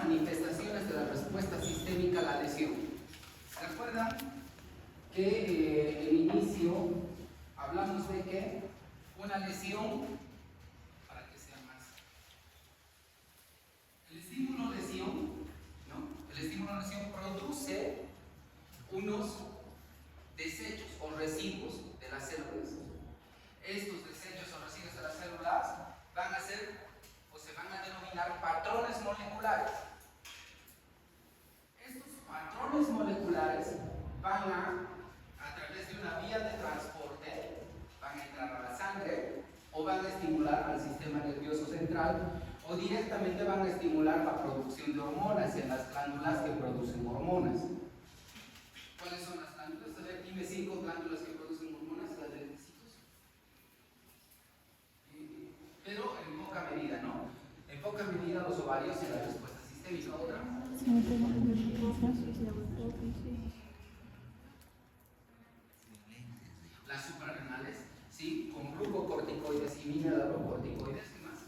manifestaciones de la respuesta sistémica a la lesión. ¿Se acuerdan que en inicio hablamos de que una lesión, para que sea más, el estímulo lesión, ¿no? El estímulo lesión produce unos desechos o residuos de las células. Estos desechos o residuos de las células van a ser o se van a denominar patrones moleculares. Estos patrones moleculares van a través de una vía de transporte, van a entrar a la sangre o van a estimular al sistema nervioso central o directamente van a estimular la producción de hormonas en las glándulas que producen hormonas. ¿Cuáles son las glándulas? A ver, dime 5 glándulas que producen hormonas, las de requisitos. Pero en poca medida, ¿no? En poca medida los ovarios y la respuesta sistémica. ¿Otra? Las suprarrenales, ¿sí? Con glucocorticoides y mineralocorticoides, ¿qué más?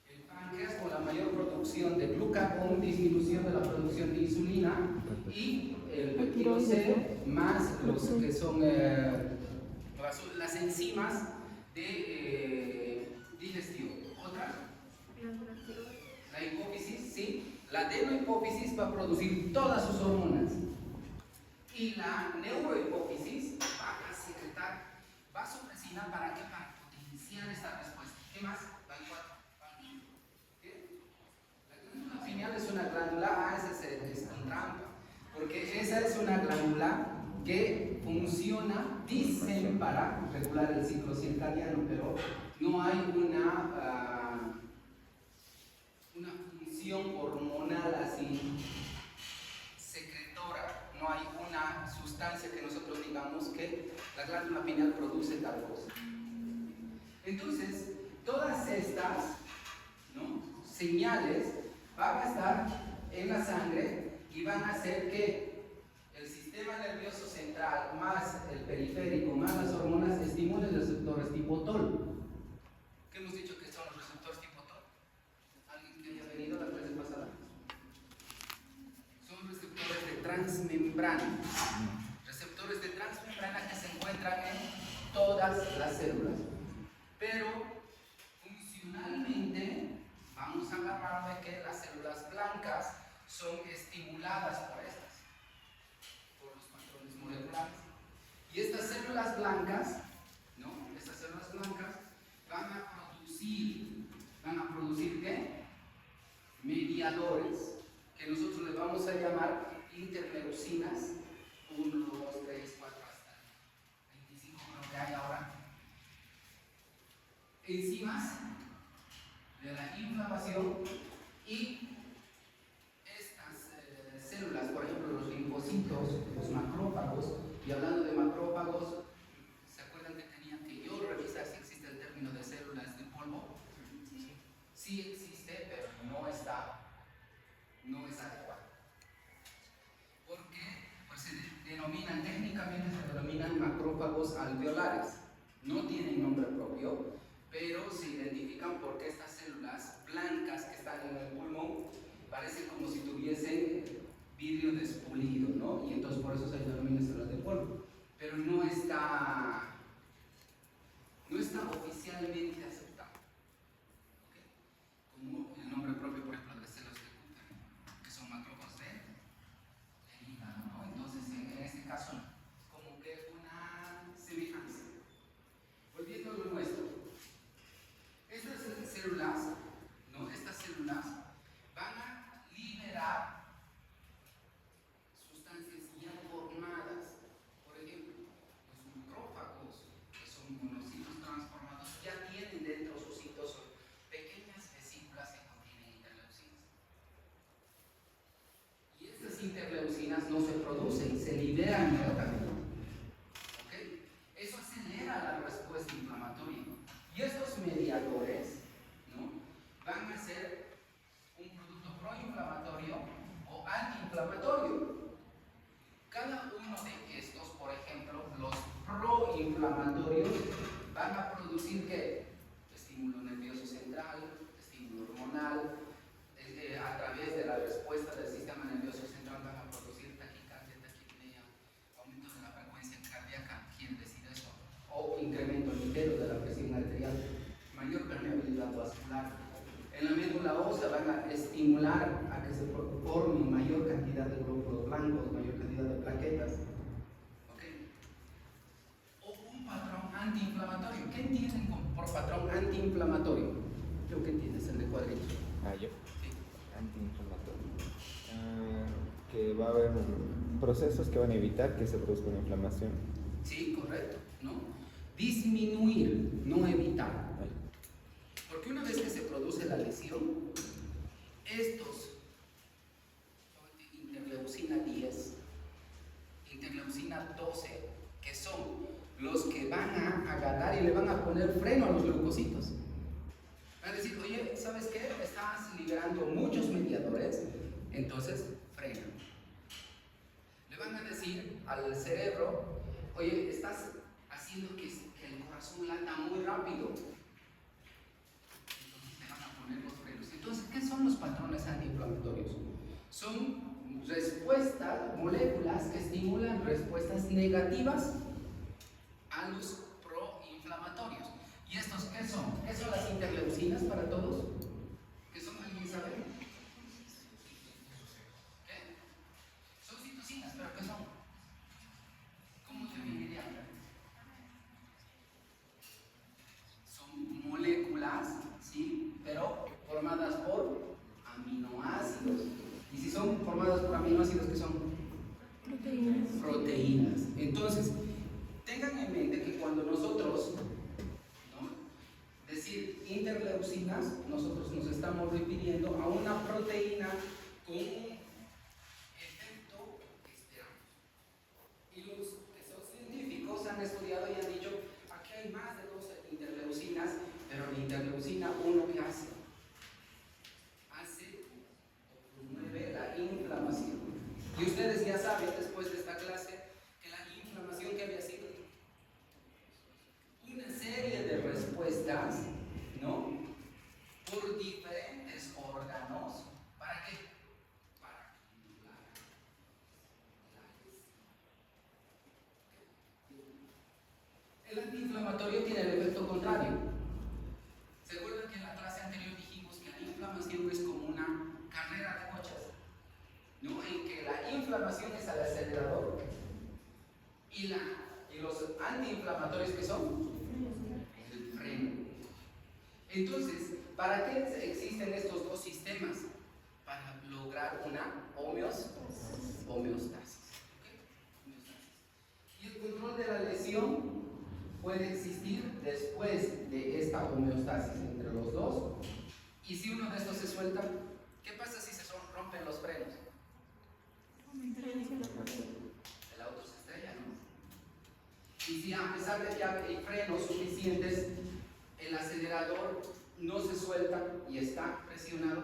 El páncreas con la mayor producción de glucagón, disminución de la producción de insulina y el péptido C más los que son las enzimas de digestión. ¿Otra? La hipófisis, ¿sí? La adenohipófisis va a producir todas sus hormonas. Y la neurohipófisis va a secretar vasopresina para qué? Para potenciar esta respuesta. ¿Qué más? Van 4. ¿Qué? La glándula pineal es una glándula, esa es con trampa, porque esa es una glándula que funciona, dicen, para regular el ciclo circadiano, pero no hay una función hormonal así secretora, no hay una sustancia que nosotros digamos que la glándula pineal produce tal cosa. Entonces, todas estas, ¿no?, señales van a estar en la sangre y van a hacer que el sistema nervioso central más el periférico más las hormonas estimulen receptores tipo TOL. ¿Qué hemos dicho que son los receptores tipo TOL? ¿Alguien que haya venido la clase pasada? Son receptores de transmembrana. Receptores de transmembrana que se encuentran en todas las células. Pero funcionalmente vamos a agarrar de que las células blancas son estimuladas por los patrones moleculares. Y estas células blancas, ¿no? Estas células blancas van a producir ¿qué? Mediadores, que nosotros les vamos a llamar interleucinas, 1, 2, 3, 4, hasta 25 creo que hay ahora. Enzimas de la inflamación y estas células, por ejemplo los linfocitos, los macrófagos, y hablando de macrófagos, ¿se acuerdan que tenía que yo revisar si existe el término de células de polvo? Sí existe, pero no es adecuado. Porque pues técnicamente se denominan macrófagos alveolares. No tienen nombre propio, pero se identifican porque estas células blancas que están en el pulmón parecen como si tuviesen vidrio despulido, ¿no? Y entonces por eso se denominan células de polvo. Pero no está oficialmente aceptado. ¿Okay? Como el nombre propio, por ejemplo, de células de Kupffer, que son macrófagos del hígado, ¿no? Entonces, en este caso, como que una semejanza. Volviendo a lo nuestro, estas células, ¿no? Estas células van a liberar sustancias ya formadas. Por ejemplo, los macrófagos, que son monocitos transformados, ya tienen dentro sus citosol pequeñas vesículas que contienen interleucinas. Y estas interleucinas no se producen, se liberan inmediatamente. ¿Okay? Eso acelera la respuesta inflamatoria. Y estos mediadores, ¿no?, van a ser un producto proinflamatorio o antiinflamatorio. Cada uno de estos, por ejemplo, los proinflamatorios van a producir ¿qué? Estímulo nervioso central, estímulo hormonal, en la médula ósea van a estimular a que se forme mayor cantidad de glóbulos blancos, mayor cantidad de plaquetas. ¿Okay? O un patrón antiinflamatorio. ¿Qué entienden por patrón antiinflamatorio? ¿Qué entiendes? El de cuadritos. Yo. Sí. Antiinflamatorio. Que va a haber procesos que van a evitar que se produzca una inflamación. Sí, correcto, ¿no? Disminuir, no evitar. Porque una vez que se produce la lesión, estos interleucina 10, interleucina 12, que son los que van a agarrar y le van a poner freno a los leucocitos. Van a decir, oye, ¿sabes qué? Estás liberando muchos mediadores, entonces frena. Le van a decir al cerebro, oye, estás haciendo que el corazón lata muy rápido. Entonces le van a poner los frenos. Entonces, ¿qué son los patrones antiinflamatorios? Son respuestas, moléculas que estimulan respuestas negativas a los proinflamatorios. ¿Y estos qué son? ¿Qué son las interleucinas para todos? ¿Qué son? ¿Alguien sabe? ¿Qué? Son citocinas, pero ¿qué son? ¿Cómo se definirían? Son moléculas, ¿sí? Pero formadas por aminoácidos. Y si son formadas por aminoácidos, ¿qué son? Proteínas. Proteínas. Entonces, tengan en mente que cuando nosotros, ¿no?, decir interleucinas, nosotros nos estamos refiriendo a una proteína con un efecto esperado. Y los que son científicos han estudiado y han dicho, aquí hay más de 12 interleucinas, pero la interleucina 1, ¿qué hace? Promueve la inflamación. Y ustedes ya saben, después de esta clase, que la inflamación que había sido una serie de respuestas, ¿no?, por diferentes órganos. ¿Para qué? Para controlar la lesión. El antiinflamatorio tiene el efecto contrario. ¿Se acuerdan que en la clase anterior dijimos que la inflamación es como una carrera de coches, ¿no?, en que la inflamación es al acelerador y los antiinflamatorios, ¿que son? El freno. Entonces, ¿para qué existen estos dos sistemas? Para lograr una homeostasis. ¿Okay? Y el control de la lesión puede existir después de esta homeostasis entre los dos. Y si uno de estos se suelta, ¿qué pasa si se rompen los frenos? El auto se estrella, ¿no? Y si a pesar de que hay frenos suficientes, el acelerador no se suelta y está presionado,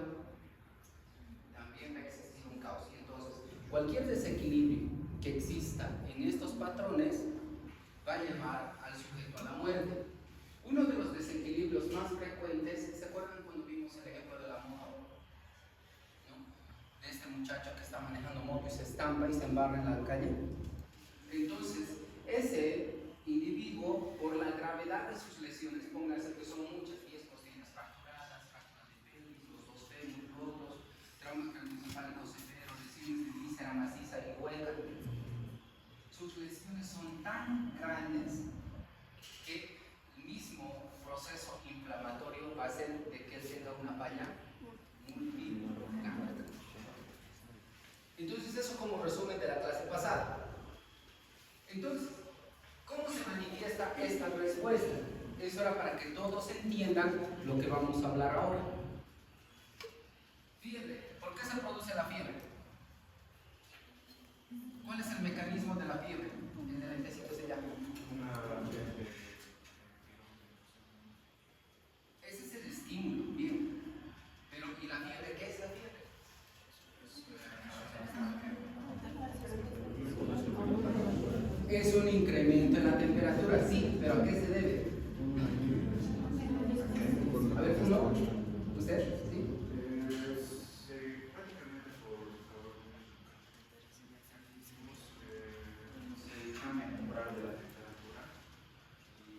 también va a existir un caos. Y entonces, cualquier desequilibrio que exista en estos patrones va a llevar al sujeto a la muerte. Uno de los desequilibrios más frecuentes, ¿se acuerdan cuando vimos el ejemplo de la moto? ¿No? De este muchacho que está manejando moto y se estampa y se embarra en la calle. Entonces, ese individuo, por la gravedad de sus lesiones, pónganse que son muchas, 10 costillas fracturadas, fracturas de pelvis, los 2 fémur rotos, trauma craneoencefálico severo, lesiones de víscera maciza y hueca. Sus lesiones son tan grandes que el mismo proceso inflamatorio va a hacer de que él tenga una falla multiorgánica. Entonces, eso como resumen de la clase pasada. Entonces, ¿cómo se manifiesta esta respuesta? Eso era para que todos entiendan lo que vamos a hablar ahora. Fiebre. ¿Por qué se produce la fiebre? ¿Cuál es el mecanismo de la fiebre? En el intestino se llama. Ese es el estímulo, bien. Pero, ¿y la fiebre? ¿Qué es la fiebre? Es un incremento en la temperatura, sí, pero ¿a qué se debe? A ver, uno, ¿usted? ¿Sí? Prácticamente por se cambia el umbral de la temperatura y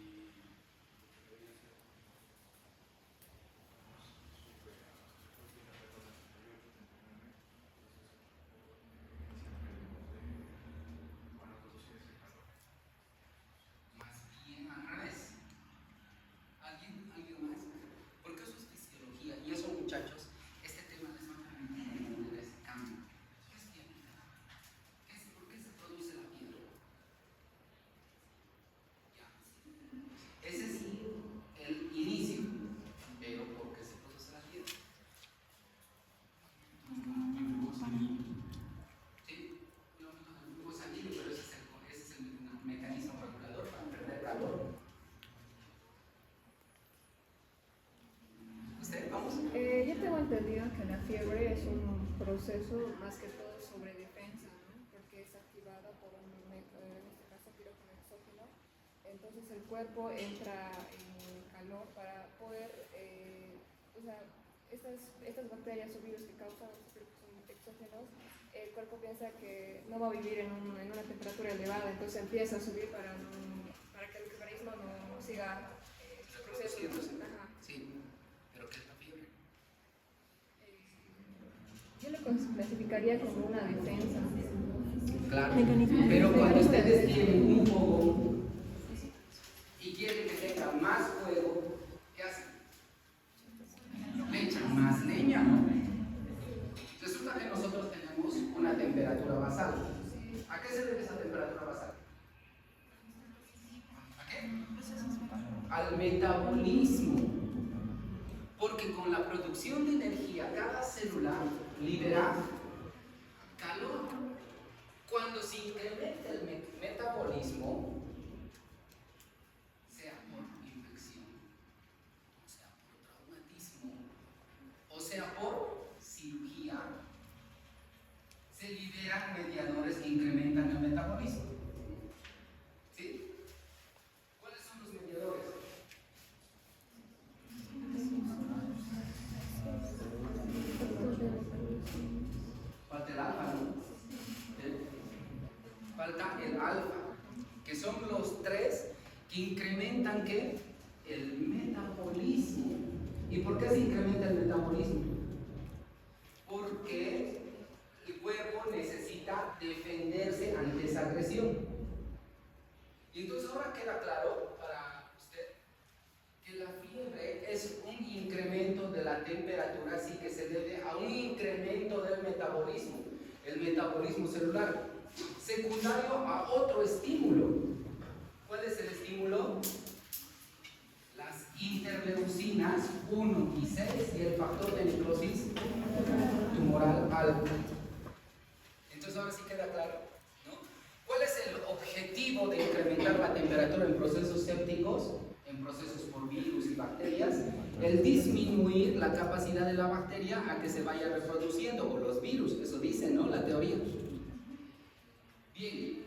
entendido que la fiebre es un proceso más que todo sobre defensa, ¿no? Porque es activada por en este caso quirófano exógeno. Entonces el cuerpo entra en calor para poder, o sea, estas bacterias o virus que causan los exógenos, el cuerpo piensa que no va a vivir en una temperatura elevada, entonces empieza a subir para que el organismo no siga su proceso. Ajá. Sí, pero ¿qué es la fiebre? Yo lo clasificaría como una defensa. Claro, pero cuando ustedes tienen un fogón y quieren que tenga más fuego, ¿qué hacen? Le echan más leña, ¿no? Resulta que nosotros tenemos una temperatura basal. ¿A qué se debe esa temperatura basal? ¿A qué? Al metabolismo. Porque con la producción de energía, cada célula libera calor. Cuando se incrementa el metabolismo, sea por infección, o sea por traumatismo, o sea por cirugía, se liberan mediadores que incrementan el metabolismo. ¿Sí? ¿Cuáles son los mediadores? Falta el alfa, ¿no? Falta el alfa, que son los tres que incrementan ¿qué? El metabolismo. ¿Y por qué se incrementa el metabolismo? Porque el cuerpo necesita defenderse ante esa agresión. Y entonces ahora queda claro para usted que la fiebre es un incremento de la temperatura, así que se debe a un incremento del metabolismo, el metabolismo celular, secundario a otro estímulo. ¿Cuál es el estímulo? Las interleucinas 1 y 6 y el factor de necrosis tumoral alfa. Entonces ahora sí queda claro, ¿no? ¿Cuál es el objetivo de incrementar la temperatura en procesos sépticos, en procesos por virus y bacterias? El disminuir la capacidad de la bacteria a que se vaya reproduciendo, o los virus, eso dice, ¿no? La teoría. Bien,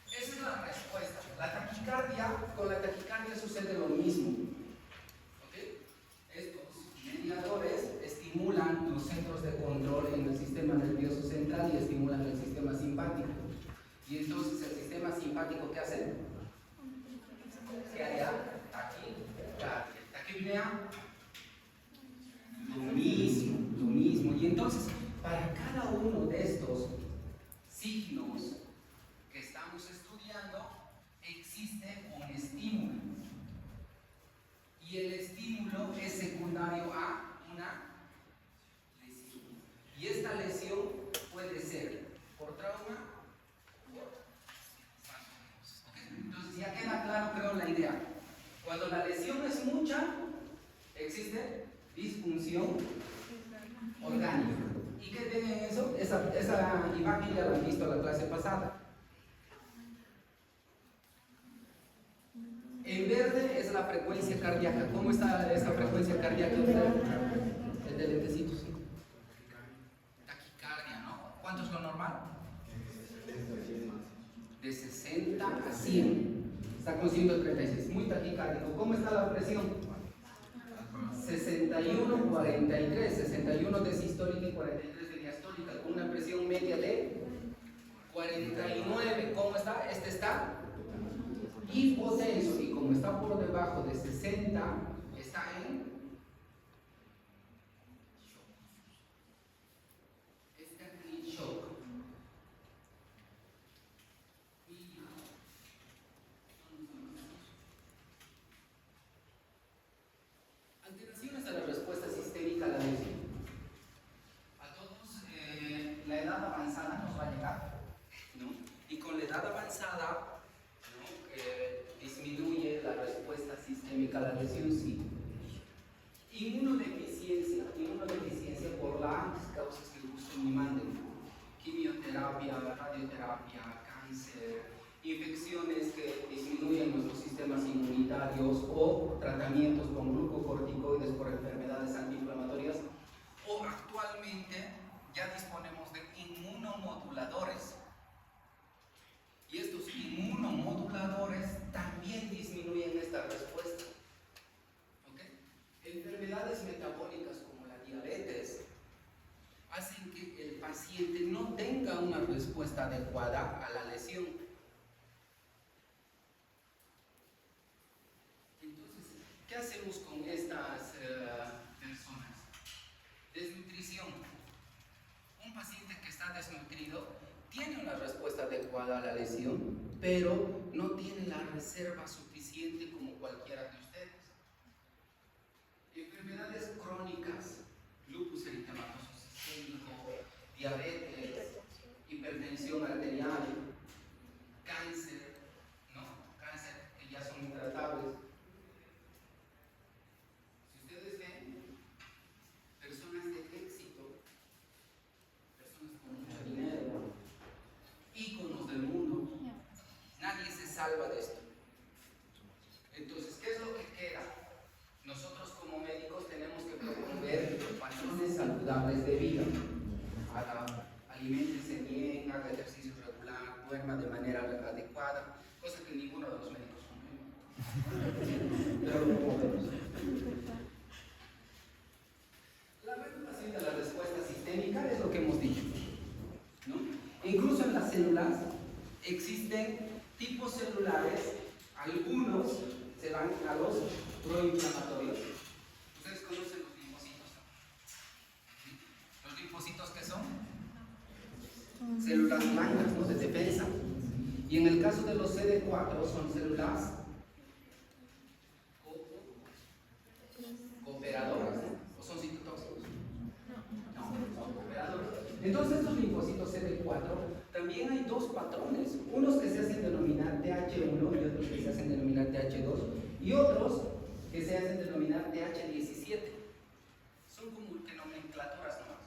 esa es la respuesta. La taquicardia, con la taquicardia sucede lo mismo. ¿Okay? Estos mediadores estimulan los centros de control en el sistema nervioso central y estimulan el sistema simpático. Y entonces el sistema simpático, ¿qué hace? ¿Qué haría? Taquicardia. Taquipnea, lo mismo. Y entonces, para cada uno de estos signos que estamos estudiando, existe un estímulo. Y el estímulo es secundario a una lesión. Y esta lesión puede ser por trauma o por sangrado. ¿Okay? Entonces ya queda claro, creo, la idea. Cuando la lesión es mucha, existe disfunción orgánica. ¿Y qué tiene eso? Esa imagen ya la han visto en la clase pasada. En verde es la frecuencia cardíaca. ¿Cómo está esa frecuencia cardíaca? El de lentecitos, sí. Taquicardia, ¿no? ¿Cuánto es lo normal? De 60 a 100. Está con 136. Muy taquicárdico. ¿Cómo está la presión? 61-43. 61 de sistólica y 43 de diastólica. Con una presión media de 49. ¿Cómo está? Este está hipotenso, y como está por debajo de 60, está en shock. Está en shock. Alteraciones de la respuesta sistémica a la lesión. A todos la edad avanzada nos va a llegar, ¿no? Y con la edad avanzada disminuye la respuesta sistémica a la lesión, sí. Inmunodeficiencia por las causas que gusten y manden. Quimioterapia, radioterapia, cáncer, infecciones que disminuyen nuestros sistemas inmunitarios o tratamientos con glucocorticoides por enfermedades antiinflamatorias paciente no tenga una respuesta adecuada a la lesión. Entonces, ¿qué hacemos con estas personas? Desnutrición. Un paciente que está desnutrido tiene una respuesta adecuada a la lesión, pero no tiene la reserva suficiente como cualquiera de ustedes. Enfermedades crónicas, lupus eritematoso sistémico, diabetes, hipertensión arterial, cáncer, ¿no? Cáncer que ya son intratables. Si ustedes ven, personas de éxito, personas con mucho dinero, íconos del mundo, nadie se salva de esto. Entonces, ¿qué es lo que queda? Nosotros como médicos tenemos que promover patrones saludables de vida. Aliméntese bien, haga ejercicio regular, duerma de manera adecuada, cosa que ninguno de los médicos promueve. Pero lo promovemos. La regulación de la respuesta sistémica es lo que hemos dicho, ¿no? Incluso en las células existen tipos celulares, algunos se van a los proinflamatorios. ¿Ustedes conocen los linfocitos? ¿Sí? ¿Los linfocitos qué son? Células blancas, ¿no? De defensa. Y en el caso de los CD4 son células cooperadoras, ¿no? ¿O son citotóxicos? No, son cooperadoras. Entonces estos linfocitos CD4 también hay dos patrones, unos que se hacen denominar TH1 y otros que se hacen denominar TH2 y otros que se hacen denominar TH17. Son como que nomenclaturas nomás.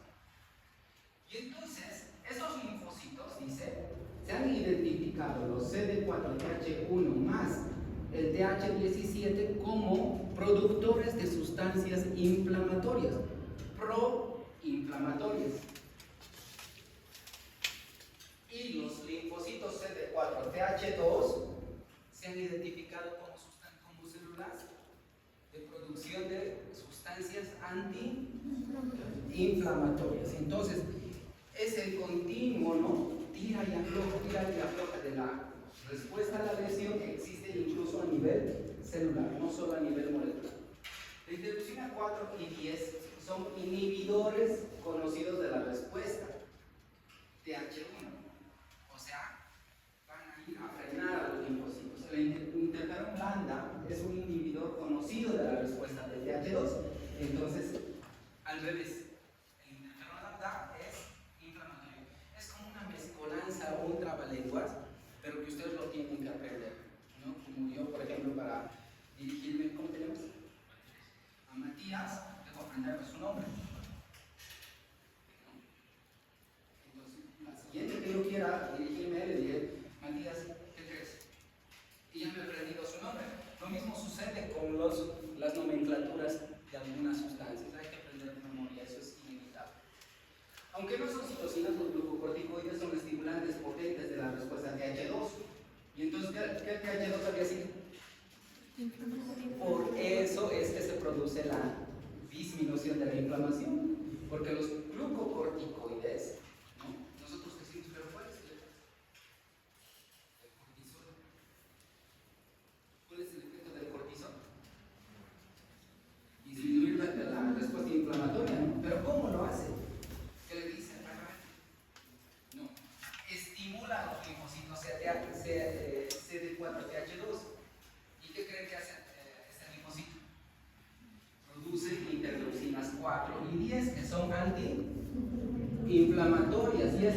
Y entonces, esos linfocitos, dice, se han identificado los CD4 TH1 más el TH17 como productores de sustancias inflamatorias, proinflamatorias. Y los linfocitos CD4 TH2 se han identificado como células de producción de sustancias antiinflamatorias. Entonces, es el continuo, ¿no? Tira y afloja de la respuesta a la lesión que existe incluso a nivel celular, no solo a nivel molecular. La interleucina 4 y 10 son inhibidores conocidos de la respuesta TH1. O sea, van a ir a frenar a los linfocitos. El interferón lambda es un inhibidor conocido de la respuesta de TH2. Entonces, al revés, el interferón lambda es inflamatorio. Es como una mezcolanza o un trabalenguas, pero que ustedes lo tienen que aprender, ¿no? Como yo, por ejemplo, para dirigirme, ¿cómo te llamas? A Matías, tengo que aprenderme su nombre. Siguiente que yo quiera dirigirme a él, le diré, Matías, ¿qué crees? Y ya me he aprendido su nombre. Lo mismo sucede con las nomenclaturas de algunas sustancias. Hay que aprender de memoria, eso es inevitable. Aunque no son citocinas, los glucocorticoides son estimulantes potentes de la respuesta TH2. Y entonces, ¿qué TH2 había sido? Por eso es que se produce la disminución de la inflamación. Porque los glucocorticoides, disminuir la respuesta inflamatoria, ¿no? Pero ¿cómo lo hace? ¿Qué le dice? No, estimula los linfocitos CD4-TH2. ¿Y qué creen que hace este linfocito? Produce interleucinas 4 y 10 que son antiinflamatorias. Y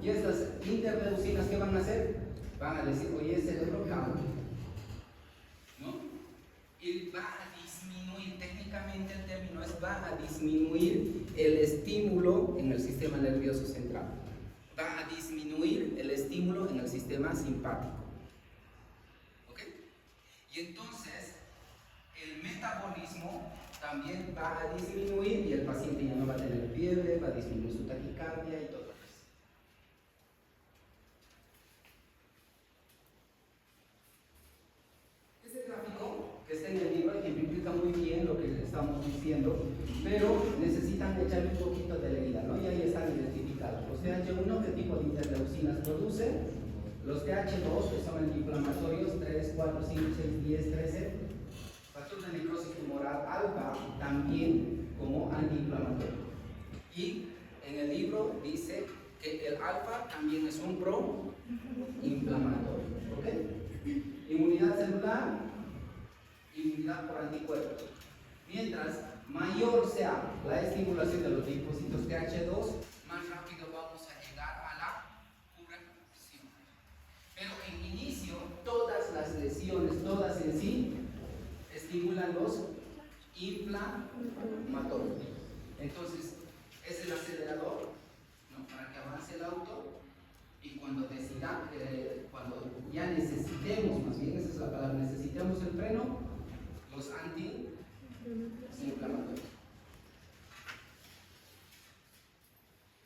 estas interleucinas, ¿qué van a hacer? Van a decir, oye, cerebro calma, ¿no? Y va a disminuir, técnicamente el término es va a disminuir el estímulo en el sistema nervioso central. Va a disminuir el estímulo en el sistema simpático. ¿Ok? Y entonces, el metabolismo también va a disminuir y el paciente ya no va a tener fiebre, va a disminuir su taquicardia y todo eso. Este gráfico que está en el libro ejemplifica muy bien lo que estamos diciendo, pero necesitan echarle un poquito de leída, ¿no? Y ahí están identificados los TH1, ¿qué tipo de interleucinas produce? Los TH2, que son antiinflamatorios, 3, 4, 5, 6, 10, 13. Factor de necrosis tumoral alfa también como antiinflamatorio. Y en el libro dice que el alfa también es un proinflamatorio. ¿Ok? Inmunidad celular, inmunidad por anticuerpos. Mientras mayor sea la estimulación de los linfocitos TH2, más rápido vamos a llegar a la curación. Pero en inicio, todas las lesiones, todas en sí, estimulan los inflamatorios. Entonces, es el acelerador, ¿no?, para que avance el auto, y cuando cuando ya necesitemos, más bien esa es la palabra, necesitemos el freno, los antiinflamatorios.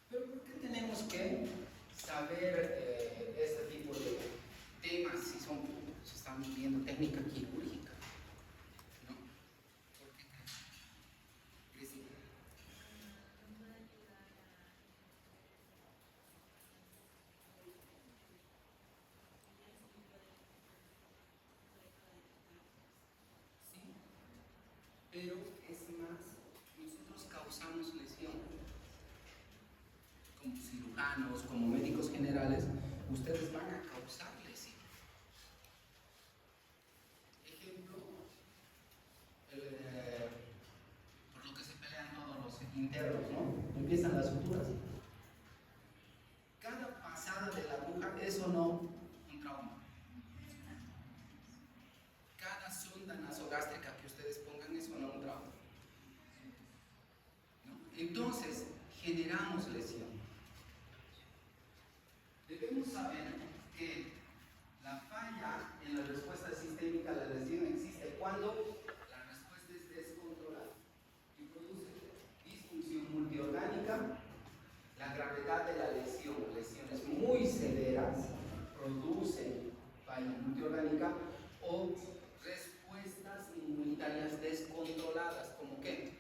Pero ¿por qué tenemos que saber este tipo de temas si están viendo técnica quirúrgica? ¿No? ¿Por qué crees? Sí. Pero es más, nosotros causamos lesión. Como cirujanos, como médicos generales, ustedes van a causar lesión. Ejemplo, por lo que se pelean todos los internos, ¿no? Empiezan las suturas. Cada pasada de la aguja es o no un trauma. Cada sonda nasogástrica que ustedes pongan es o no un trauma, ¿no? Entonces, generamos lesión. Debemos saber que la falla en la respuesta sistémica a la lesión existe cuando la respuesta es descontrolada y produce disfunción multiorgánica. La gravedad de la lesión, lesiones muy severas, producen falla multiorgánica o respuestas inmunitarias descontroladas, ¿como qué?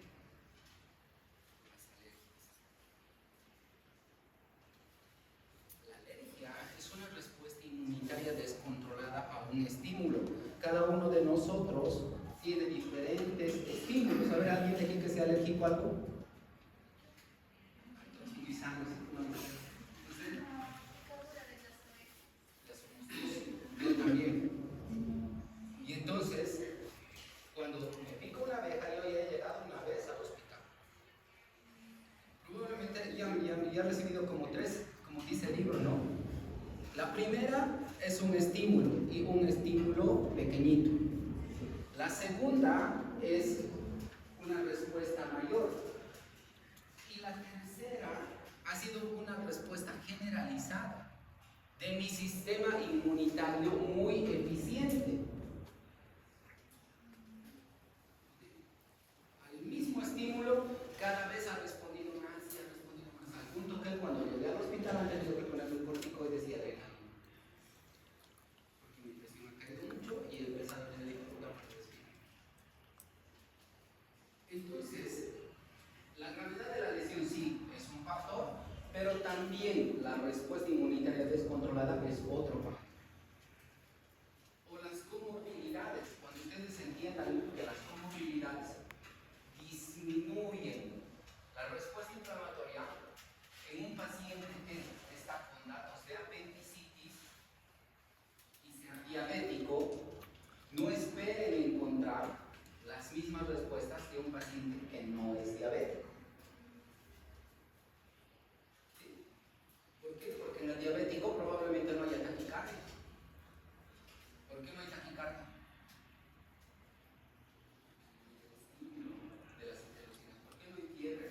La alergia es una respuesta inmunitaria descontrolada a un estímulo. Cada uno de nosotros tiene diferentes estímulos. A ver, ¿alguien de aquí que sea alérgico a algo? Muy sanos, ¿no? ¿Usted? Yo también. Y entonces, cuando me pica una abeja, yo ya he llegado una vez al hospital. Probablemente ya he recibido como 3, como dice el libro, ¿no? La primera es un estímulo, y un estímulo pequeñito. La segunda es una respuesta mayor. Y la tercera ha sido una respuesta generalizada de mi sistema inmunitario muy eficiente. Al mismo estímulo, cada vez ha respondido más y ha respondido más, al punto que cuando llegué al hospital han tenido que ponerme un corticoides y adrenalina, porque mi presión ha caído mucho y he empezado a tener dificultad para respirar. Entonces, la gravedad de la lesión sí es un factor, pero también la respuesta inmunitaria descontrolada es otro factor. O las comorbilidades, cuando ustedes entiendan que las comorbilidades disminuyen la respuesta inflamatoria en un paciente que está con datos de apendicitis y sea diabético, no esperen encontrar las mismas respuestas que un paciente que no es diabético. ¿Sí? ¿Por qué? Porque en el diabético probablemente no haya taquicardia. ¿Por qué no hay taquicardia? De las interleucinas. ¿Por qué no hay fiebre?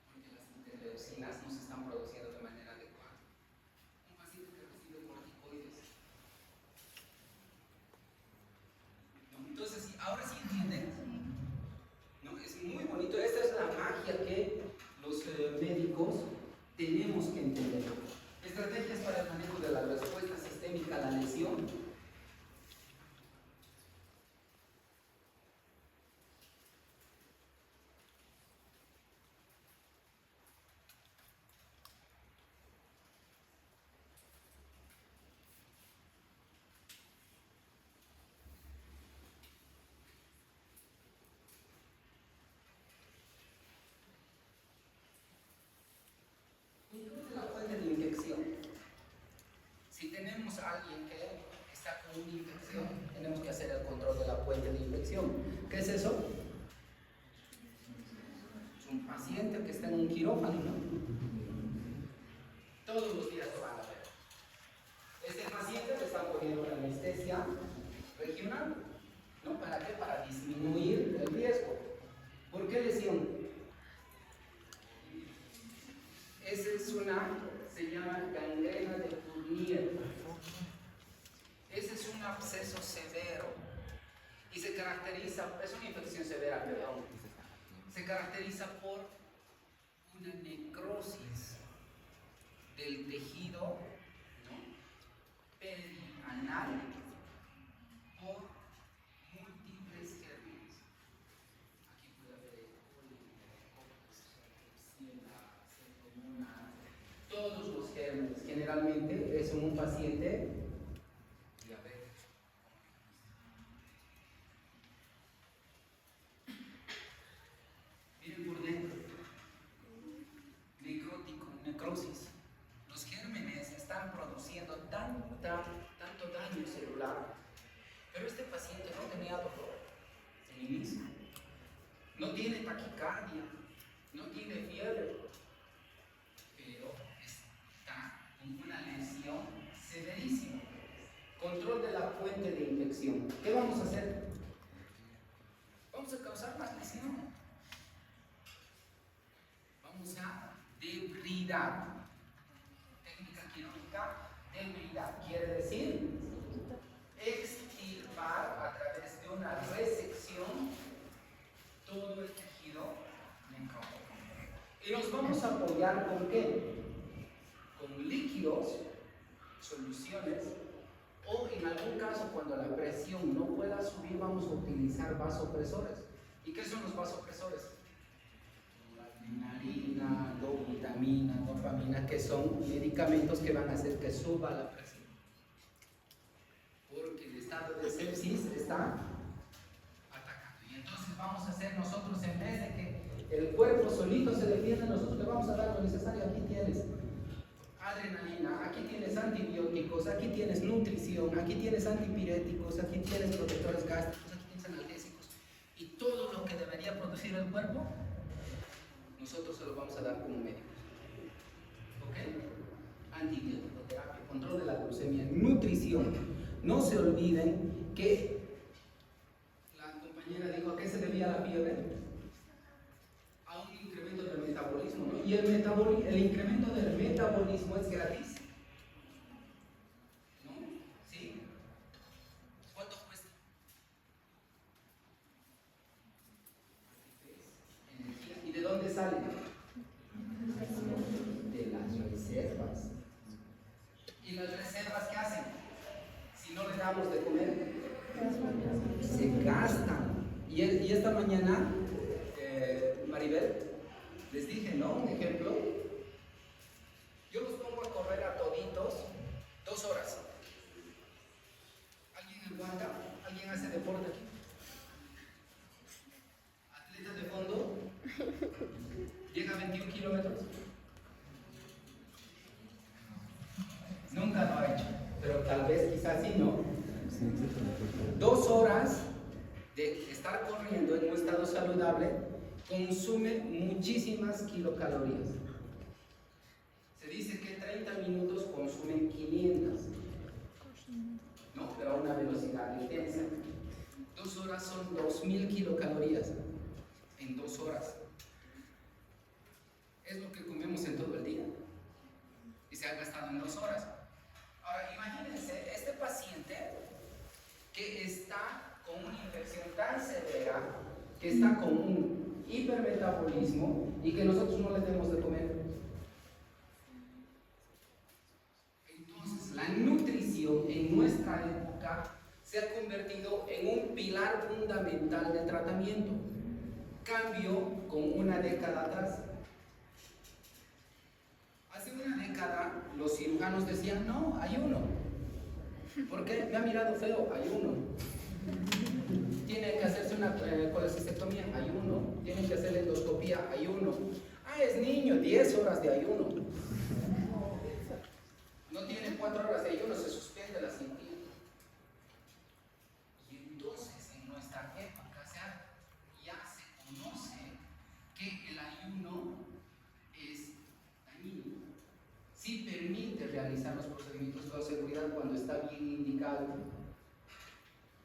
Porque las interleucinas no se están produciendo de manera adecuada. Un paciente que recibe corticoides. ¿No? Entonces, ahora sí entienden. ¿No? Es muy bonito. Esta es la magia que los médicos tenemos que entender. Estrategias para el manejo de la respuesta sistémica a la lesión. ¿Qué es eso? Es un paciente que está en un quirófano, ¿no? Todos los días lo van a ver. Este paciente le están poniendo una anestesia regional, ¿no? ¿Para qué? Para disminuir el riesgo. ¿Por qué lesión? Esa es se llama gangrena de Fournier. Ese es un absceso severo y se caracteriza, es una infección severa, perdón, se caracteriza por una necrosis del tejido, ¿no?, perianal por múltiples gérmenes. Aquí puede haber E. coli, Klebsiella, Pseudomonas, todos los gérmenes. Generalmente es un paciente diabético. Miren por dentro, necrótico, necrosis. Los gérmenes están produciendo tanto daño celular, pero este paciente no tenía dolor en inicio, no tiene taquicardia, no tiene fiebre, pero está con una lesión severísima. Control de la fuente de infección. ¿Qué vamos a hacer? Vamos a causar más lesión. Vamos a debridar. Técnica quirúrgica, debridar. Quiere decir extirpar a través de una resección todo el tejido necrótico. Y nos vamos a apoyar ¿con qué? Con líquidos, soluciones, o en algún caso cuando la presión no pueda subir vamos a utilizar vasopresores. ¿Y qué son los vasopresores? Adrenalina, dobutamina, dopamina, que son medicamentos que van a hacer que suba la presión. Porque el estado de sepsis está atacando. Y entonces vamos a hacer nosotros, en vez de que el cuerpo solito se defienda, nosotros le vamos a dar lo necesario. Aquí tienes adrenalina, aquí tienes antibióticos, aquí tienes nutrición, aquí tienes antipiréticos, aquí tienes protectores gástricos, aquí tienes analgésicos. Y todo lo que debería producir el cuerpo, nosotros se lo vamos a dar como médicos. ¿Ok? Antibiótico, terapia, control de la glucemia, nutrición. No se olviden que la compañera dijo a qué se debía la fiebre. A un incremento del metabolismo, ¿no? Y el incremento del metabolismo es gratis, ¿no? ¿Sí? ¿Cuánto cuesta? Energía. ¿Y de dónde sale? De las reservas. ¿Y las reservas qué hacen? Si no le damos de comer, se gastan. Y esta mañana, Maribel, les dije, ¿no? Un ejemplo. Yo los pongo a correr a toditos 2 horas. ¿Alguien aguanta? ¿Alguien hace deporte aquí? ¿Atletas de fondo? ¿Llega a 21 kilómetros? Nunca lo ha hecho, pero tal vez quizás sí, ¿no? 2 horas de estar corriendo en un estado saludable consume muchísimas kilocalorías. Se dice que 30 minutos consumen 500, ¿no? Pero a una velocidad intensa. 2 horas son 2000 kilocalorías en 2 horas. Es lo que comemos en todo el día y se ha gastado en 2 horas. Ahora imagínense este paciente que está con una infección tan severa, que está con un hipermetabolismo y que nosotros no le demos de comer. Entonces la nutrición en nuestra época se ha convertido en un pilar fundamental de tratamiento. Cambio con una década atrás. Hace una década los cirujanos decían, no, ayuno. ¿Por qué? Me ha mirado feo, ayuno. Tiene que hacerse una colecistectomía, ayuno. Tienen que hacer endoscopía, ayuno. Ah, es niño, 10 horas de ayuno. No tiene 4 horas de ayuno, se suspende la cirugía. Y entonces en nuestra época se ha realizar los procedimientos de seguridad cuando está bien indicado.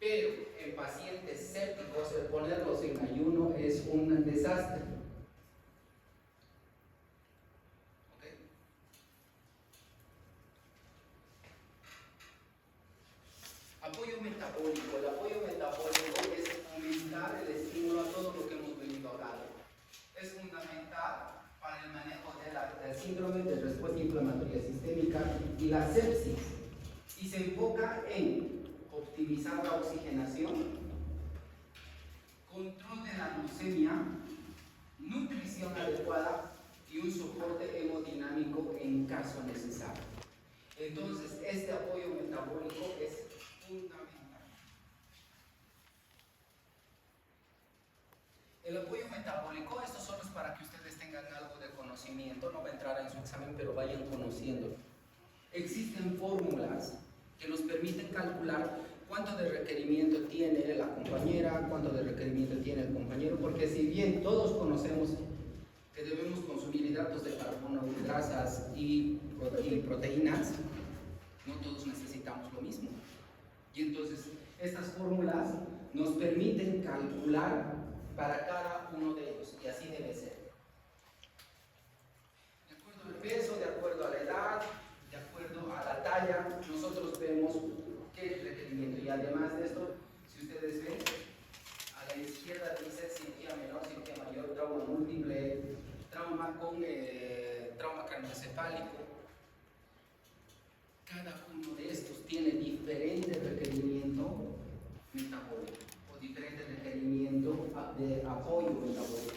Pero en pacientes sépticos, el ponerlos en ayuno es un desastre. ¿Ok? Apoyo metabólico. El apoyo metabólico es aumentar el estímulo a todo lo que hemos venido hablando. Es fundamental para el manejo del síndrome de respuesta inflamatoria sistémica y la sepsis, y se enfoca en optimizar la oxigenación, control de la glucemia, nutrición adecuada y un soporte hemodinámico en caso necesario. Entonces, este apoyo metabólico es fundamental. El apoyo metabólico, esto solo es para que ustedes tengan algo de conocimiento, no va a entrar en su examen, pero vayan conociéndolo. Existen fórmulas que nos permiten calcular cuánto de requerimiento tiene la compañera, cuánto de requerimiento tiene el compañero, porque si bien todos conocemos que debemos consumir hidratos de carbono, grasas y proteínas, no todos necesitamos lo mismo. Y entonces estas fórmulas nos permiten calcular para cada uno de ellos, y así debe ser. De acuerdo al peso, de acuerdo a la edad, de acuerdo a la talla, nosotros vemos qué requerimiento. Y además de esto, si ustedes ven, a la izquierda dice cirugía menor, cirugía mayor, trauma múltiple, trauma con trauma craneoencefálico. Cada uno de estos tiene diferente requerimiento metabólico o diferente requerimiento de apoyo metabólico.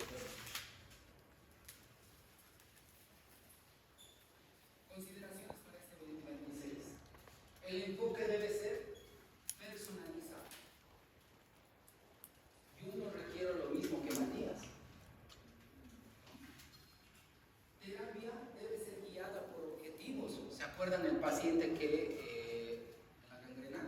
Consideraciones para este 2026. El enfoque debe ser personalizado. Yo no requiero lo mismo que Matías. Terapia debe ser guiada por objetivos. ¿Se acuerdan del paciente que la gangrena?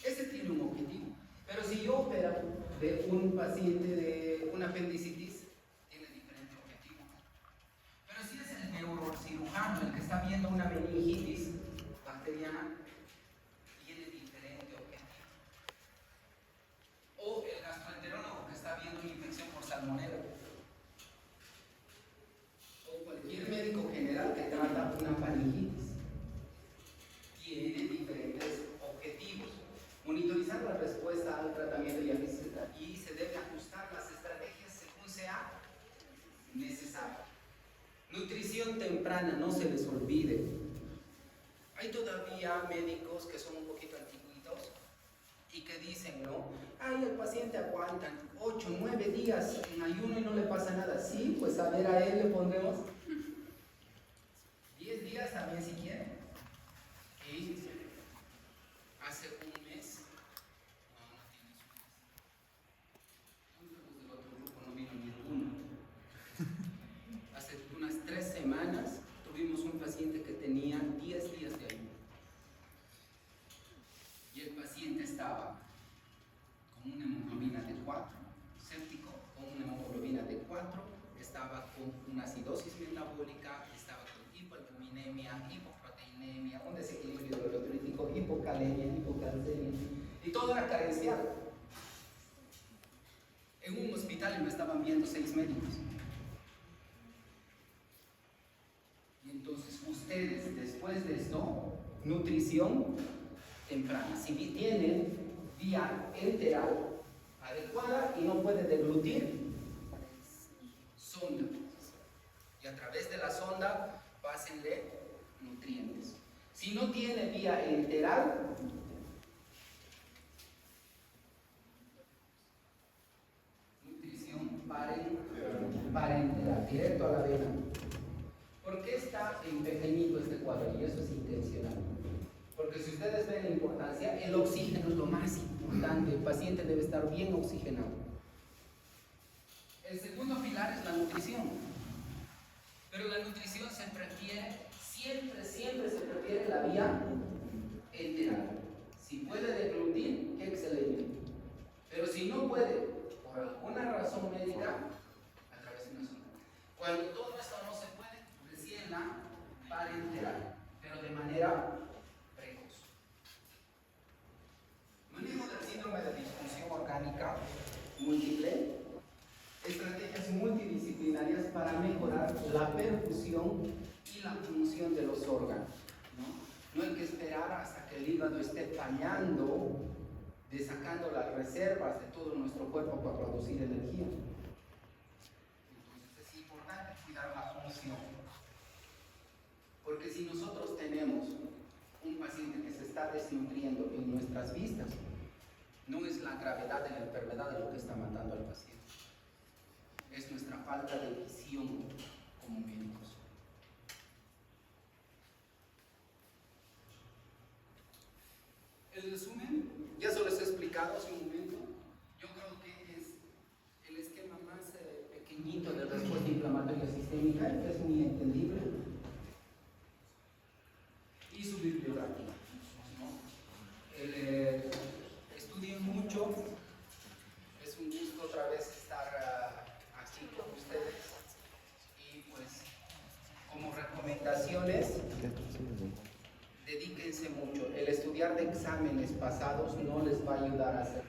Ese tiene un objetivo. Pero si yo opero de un paciente de una apendicitis, tiene diferente objetivo. Pero si es el neurocirujano el que está viendo una meningitis bacteriana, tiene diferente objetivo. O el gastroenterólogo que está viendo una infección por salmonela. O cualquier médico general que trata una faringitis. Tiene diferentes objetivos. Monitorizar la respuesta al tratamiento y se debe ajustar las estrategias según sea necesario. Nutrición temprana, no se les olvide. Hay todavía médicos que son un poquito antiguitos y que dicen, ¿no? Ay, el paciente aguanta 8, 9 días en ayuno y no le pasa nada. Sí, pues a ver, a él le pondremos 10 días también si quiere. Y hace un mes, no tiene su mes. Los del otro grupo no vino ninguno. Hace unas 3 semanas tuvimos un paciente que tenía 10 días de ayuno. Y el paciente estaba con una hemoglobina de 4, séptico, con una hemoglobina de 4, estaba con una acidosis metabólica, estaba con hipoalbuminemia, hipoproteinemia, un desequilibrio electrolítico, hipocalemia, hipocalcemia, y todo era carencial. En un hospital y me estaban viendo 6 médicos. Y entonces ustedes, después de esto, nutrición temprana. Si tienen vía enteral adecuada y no puede deglutir, sonda. Y a través de la sonda, pásenle nutrientes. Si no tiene vía enteral, nutrición parenteral, directo a la vena. ¿Por qué está en pequeñito este cuadro? Y eso es intencional. Porque si ustedes ven la importancia, el oxígeno es lo más importante. El paciente debe estar bien oxigenado. El segundo pilar es la nutrición. Pero la nutrición se prefiere, siempre se prefiere la vía enteral. Si puede deglutir, excelente. Pero si no puede, por alguna razón médica, a través de una sonda. Cuando todo esto no se puede, recién la parenteral. manera precoz. Manejo del síndrome de disfunción orgánica múltiple, estrategias multidisciplinarias para mejorar la perfusión y la función de los órganos. No hay que esperar hasta que el hígado esté fallando, sacando las reservas de todo nuestro cuerpo para producir energía. Entonces es importante cuidar la función. Porque si nosotros tenemos un paciente que se está desnutriendo en nuestras vistas, no es la gravedad de la enfermedad lo que está matando al paciente. Es nuestra falta de visión como médicos. El resumen, ya se les he explicado hace un momento. Yo creo que es el esquema más pequeñito de respuesta inflamatoria sistémica, que es muy entendible. Y su bibliografía. Estudien mucho. Es un gusto otra vez estar aquí con ustedes. Y pues, como recomendaciones, dedíquense mucho. El estudiar de exámenes pasados no les va a ayudar a hacer